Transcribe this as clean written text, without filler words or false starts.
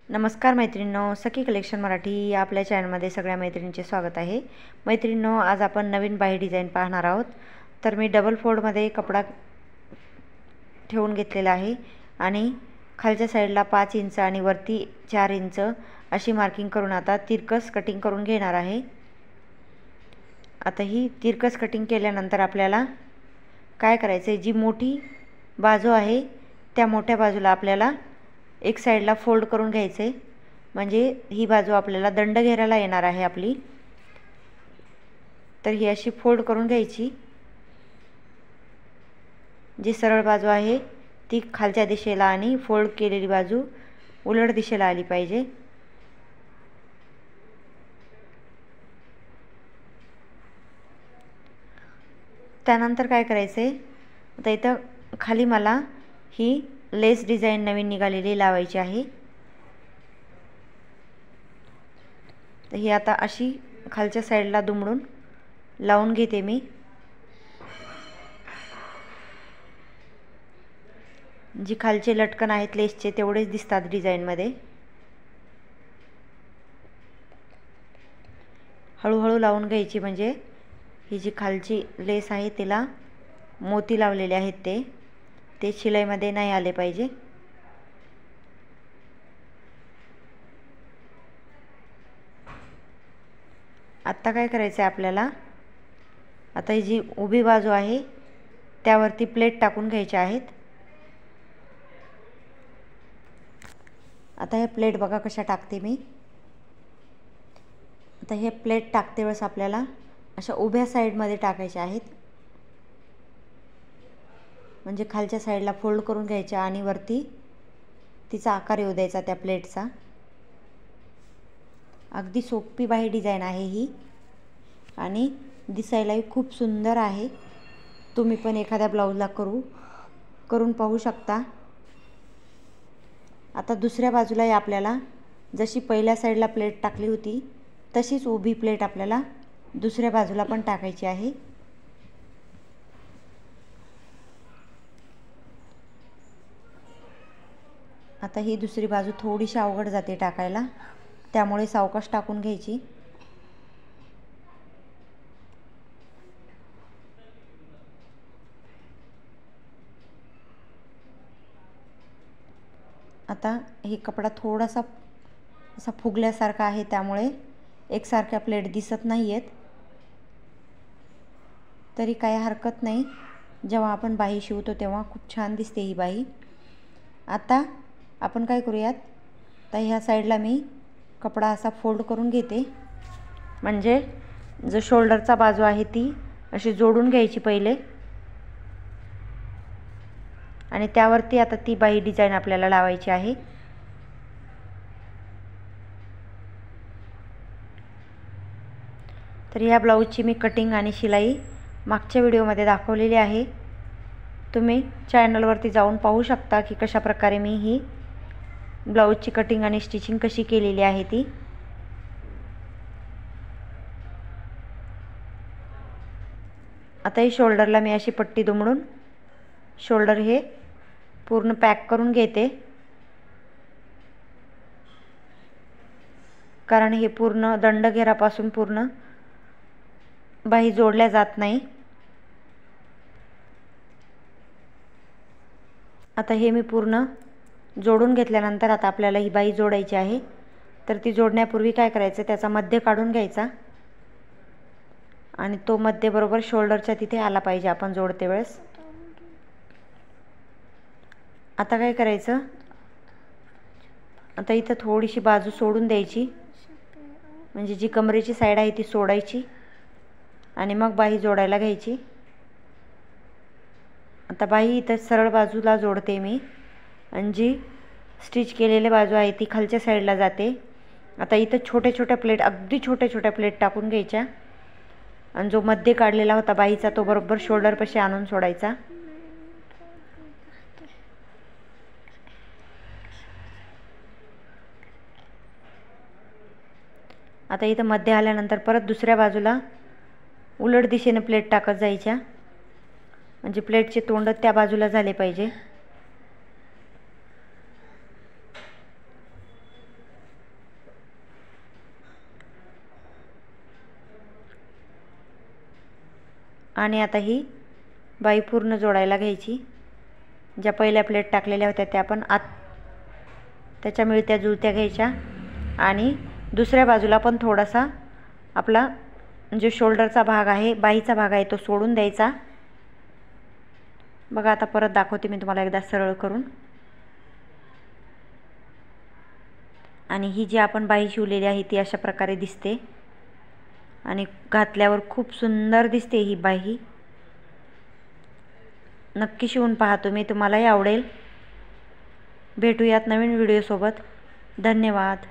नमस्कार मैत्रिणींनो, सखी कलेक्शन मराठी या आपल्या चॅनलमध्ये सगळ्या मैत्रिणींचे स्वागत आहे। मैत्रिणींनो, आज आपण नवीन बाही डिझाइन पाहणार आहोत। तर मी डबल फोल्डमध्ये कपडा ठेवून घेतलेला आहे आणि खालच्या साईडला 5 इंच आणि वरती 4 इंच अशी मार्किंग करून आता तिरकस कटिंग करून घेणार आहे। आता ही तिरकस कटिंग केल्यानंतर आपल्याला काय करायचे, जी मोठी बाजू आहे त्या मोठ्या बाजूला आपल्याला एक साइडला फोल्ड करून घ्यायचे, म्हणजे ही बाजू आपल्याला दंड घेराला येणार आहे आपली। तर ही अशी फोल्ड करून घ्यायची। जी सरळ बाजू आहे ती खालच्या दिशेला आणि फोल्ड केलेली बाजू उलट दिशेला आली पाहिजे। त्यानंतर काय करायचे, आता इथं खाली मला ही लेस डिझाइन नवीन निघालेली लावायची आहे। तर ही आता अशी खालच्या साईडला दुमडून लावून घेते मी। जी खालचे लटकन आहेत लेसचे तेवढेच दिसतात डिझाइन मध्ये। हळूहळू लावून घ्यायची, म्हणजे ही जी खालची लेस आहे तिला मोती लावलेले आहेत ते शिलाईमध्ये नाही आले पाहिजे। आता काय करायचं आहे आपल्याला, आता ही जी उभी बाजू आहे त्यावरती प्लेट टाकून घ्यायच्या आहेत। आता हे प्लेट बघा कशा टाकते मी। आता हे प्लेट टाकते वेळेस आपल्याला अशा उभ्या साईडमध्ये टाकायच्या आहेत, म्हणजे खालच्या साईडला फोल्ड करून घ्यायच्या आणि वरती तिचा आकार येऊ द्यायचा त्या प्लेटचा। अगदी सोपी बाही डिझाइन आहे ही आणि दिसायलाही खूप सुंदर आहे। तुम्ही पण एखाद्या ब्लाउजला करून पाहू शकता। आता दुसऱ्या बाजूलाही आपल्याला जशी पहिल्या साईडला प्लेट टाकली होती तशीच उभी प्लेट आपल्याला दुसऱ्या बाजूला पण टाकायची आहे। आता ही दुसरी बाजू थोडीशी अवघड जाते टाकायला, त्यामुळे सावकाश टाकून घ्यायची। आता हे कपडा थोडासा असा फुगल्यासारखा आहे, त्यामुळे एकसारख्या प्लेट दिसत नाही आहेत, तरी काही हरकत नाही। जेव्हा आपण बाही शिवतो तेव्हा खूप छान दिसते ही बाही। आता आपण काय करूयात, तर ह्या साईडला मी कपडा असा फोल्ड करून घेते, म्हणजे जो शोल्डरचा बाजू आहे ती अशी जोडून घ्यायची पहिले आणि त्यावरती आता ती बाही डिझाइन आपल्याला लावायची आहे। तर या ब्लाउजची मी कटिंग आणि शिलाई मागच्या व्हिडिओमध्ये दाखवलेली आहे। तुम्ही चॅनलवरती जाऊन पाहू शकता की कशा प्रकारे मी ही ब्लाउजची कटिंग आणि स्टिचिंग कशी केलेली आहे ती। आता ही शोल्डरला मी अशी पट्टी दुमडून शोल्डर हे पूर्ण पॅक करून घेते, कारण हे पूर्ण दंड घेरापासून पूर्ण बाही जोडल्या जात नाही। आता हे मी पूर्ण जोडून घेतल्यानंतर आता आपल्याला ही बाही जोडायची आहे। तर ती जोडण्यापूर्वी काय करायचं, त्याचा मध्य काढून घ्यायचा आणि तो मध्य बरोबर शोल्डरच्या तिथे आला पाहिजे आपण जोडते वेळेस। आता काय करायचं, आता इथं थोडीशी बाजू सोडून द्यायची, म्हणजे जी कमरेची साईड आहे ती सोडायची आणि मग बाही जोडायला घ्यायची। आता बाही इथं सरळ बाजूला जोडते मी आणि जी स्टिच केलेली बाजू आहे ती खालच्या साईडला जाते। आता इथं छोट्या छोट्या प्लेट, अगदी छोट्या छोट्या प्लेट टाकून घ्यायच्या आणि जो मध्य काढलेला होता बाहीचा तो बरोबर शोल्डरपाशी आणून सोडायचा। आता इथं मध्य आल्यानंतर परत दुसऱ्या बाजूला उलट दिशेने प्लेट टाकत जायच्या, म्हणजे प्लेटचे तोंड त्या बाजूला झाले पाहिजे। आणि आता ही बाही पूर्ण जोडायला घ्यायची। ज्या पहिल्या प्लेट टाकलेल्या होत्या त्या आपण त्याच्या मिळत्या जुळत्या घ्यायच्या आणि दुसऱ्या बाजूला पण थोडासा आपला जो शोल्डरचा भाग आहे, बाहीचा भाग आहे, तो सोडून द्यायचा। बघा आता परत दाखवते मी तुम्हाला एकदा सरळ करून। आणि ही जी आपण बाही शिवलेली आहे ती अशा प्रकारे दिसते आणि घातल्यावर खूप सुंदर दिसते ही बाही। नक्की शिवून पहा तुम्ही, तुम्हालाही आवडेल। भेटूयात नवीन व्हिडिओ सोबत। धन्यवाद।